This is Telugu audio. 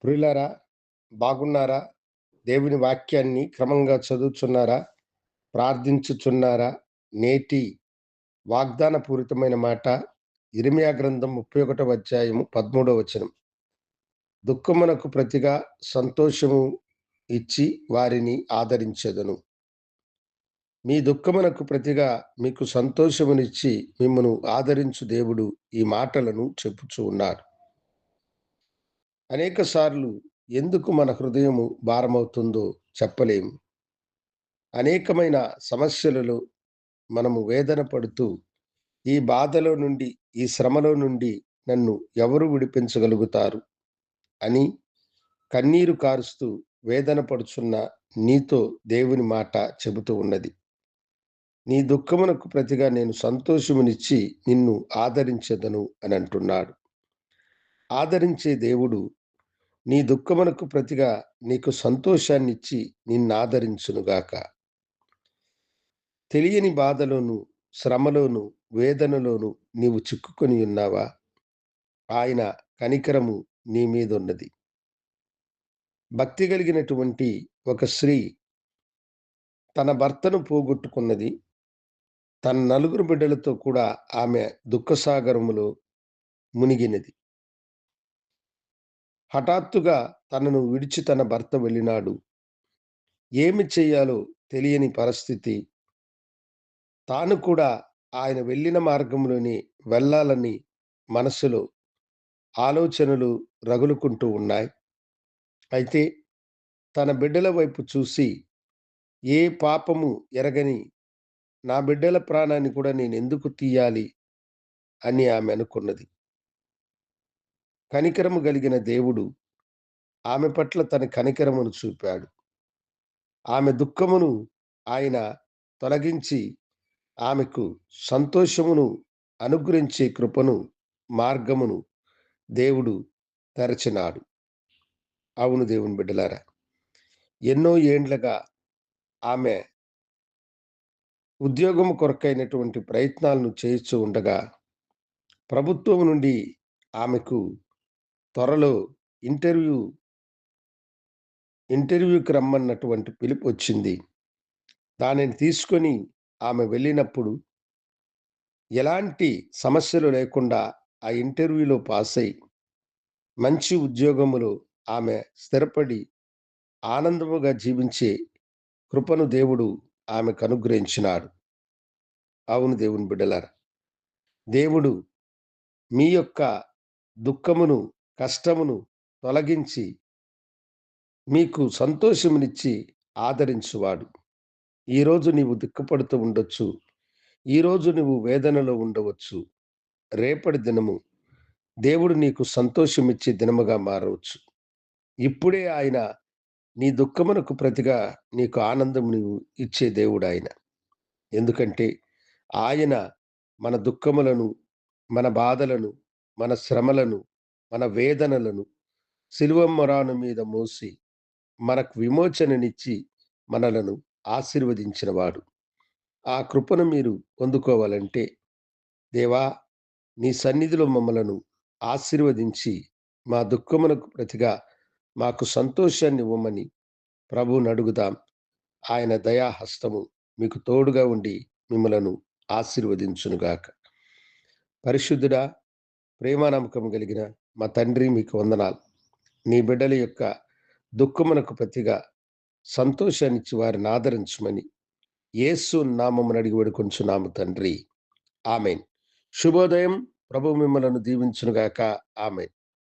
ప్రియులారా, బాగున్నారా? దేవుని వాక్యాన్ని క్రమంగా చదువుచున్నారా? ప్రార్థించుచున్నారా? నేటి వాగ్దాన పూరితమైన మాట ఇర్మీయా గ్రంథం 31వ అధ్యాయము 13వ వచనం. దుఃఖమునకు ప్రతిగా సంతోషము ఇచ్చి వారిని ఆదరించెదను. మీ దుఃఖమునకు ప్రతిగా మీకు సంతోషమునిచ్చి మిమ్మును ఆదరించు దేవుడు ఈ మాటలను చెప్పుచూ ఉన్నాడు. అనేక సార్లు ఎందుకు మన హృదయము భారమవుతుందో చెప్పలేము. అనేకమైన సమస్యలలో మనము వేదన పడుతూ, ఈ బాధలో నుండి, ఈ శ్రమలో నుండి నన్ను ఎవరు విడిపించగలుగుతారు అని కన్నీరు కారుస్తూ వేదన పడుచున్న నీతో దేవుని మాట చెబుతూ ఉన్నది. నీ దుఃఖమునకు ప్రతిగా నేను సంతోషమునిచ్చి నిన్ను ఆదరించెదను అని అంటున్నాడు. ఆదరించే దేవుడు నీ దుఃఖమునకు ప్రతిగా నీకు సంతోషాన్నిచ్చి నిన్నాదరించునుగాక. తెలియని బాధలోను, శ్రమలోను, వేదనలోను నీవు చిక్కుకొని ఉన్నావా? ఆయన కనికరము నీ మీదున్నది. భక్తి కలిగినటువంటి ఒక స్త్రీ తన భర్తను పోగొట్టుకున్నది. తన నలుగురు బిడ్డలతో కూడా ఆమె దుఃఖసాగరములో మునిగినది. హఠాత్తుగా తనను విడిచి తన భర్త వెళ్ళినాడు. ఏమి చెయ్యాలో తెలియని పరిస్థితి. తాను కూడా ఆయన వెళ్ళిన మార్గంలోనే వెళ్ళాలని మనసులో ఆలోచనలు రగులుకుంటూ ఉన్నాయి. అయితే తన బిడ్డల వైపు చూసి, ఏ పాపము ఎరగని నా బిడ్డల ప్రాణాన్ని కూడా నేనెందుకు తీయాలి అని ఆమె అనుకున్నది. కనికరము కలిగిన దేవుడు ఆమె పట్ల తన కనికరమును చూపాడు. ఆమె దుఃఖమును ఆయన తొలగించి ఆమెకు సంతోషమును అనుగ్రహించే కృపను, మార్గమును దేవుడు తెరచినాడు. అవును దేవుని బిడ్డలారా, ఎన్నో ఏండ్లగా ఆమె ఉద్యోగము కొరకైనటువంటి ప్రయత్నాలను చేయిస్తూ ఉండగా, ప్రభుత్వం నుండి ఆమెకు త్వరలో ఇంటర్వ్యూకి రమ్మన్నటువంటి పిలుపు వచ్చింది. దానిని తీసుకొని ఆమె వెళ్ళినప్పుడు ఎలాంటి సమస్యలు లేకుండా ఆ ఇంటర్వ్యూలో పాస్ అయి మంచి ఉద్యోగములో ఆమె స్థిరపడి ఆనందముగా జీవించే కృపను దేవుడు ఆమెకు అనుగ్రహించినాడు. అవును దేవుని బిడ్డలారా, దేవుడు మీ యొక్క దుఃఖమును, కష్టమును తొలగించి మీకు సంతోషమునిచ్చి ఆదరించువాడు. ఈరోజు నీవు దుఃఖపడుతూ ఉండొచ్చు. ఈరోజు నువ్వు వేదనలో ఉండవచ్చు. రేపటి దినము దేవుడు నీకు సంతోషమిచ్చే దినముగా మారవచ్చు. ఇప్పుడే ఆయన నీ దుఃఖమునకు ప్రతిగా నీకు ఆనందం నీవు ఇచ్చే దేవుడాయన. ఎందుకంటే ఆయన మన దుఃఖములను, మన బాధలను, మన శ్రమలను, మన వేదనలను సిలువ మ్రాను మీద మోసి మనకు విమోచననిచ్చి మనలను ఆశీర్వదించినవాడు. ఆ కృపను మీరు పొందుకోవాలంటే, దేవా నీ సన్నిధిలో మమ్మలను ఆశీర్వదించి మా దుఃఖమునకు ప్రతిగా మాకు సంతోషాన్ని ఇవ్వమని ప్రభువుని అడుగుదాం. ఆయన దయాహస్తము మీకు తోడుగా ఉండి మిమ్మలను ఆశీర్వదించునుగాక. పరిశుద్ధుడా, ప్రేమానమ్మకం కలిగిన మా తండ్రి, మీకు వందనాలు. నీ బిడ్డల యొక్క దుఃఖమునకు ప్రతిగా సంతోషాన్నిచ్చి వారిని ఆదరించమని యేసు నామమున అడిగి వేడుకొంచున్నాము తండ్రి. ఆమేన్. శుభోదయం. ప్రభు మిమ్మలను దీవించునుగాక. ఆమేన్.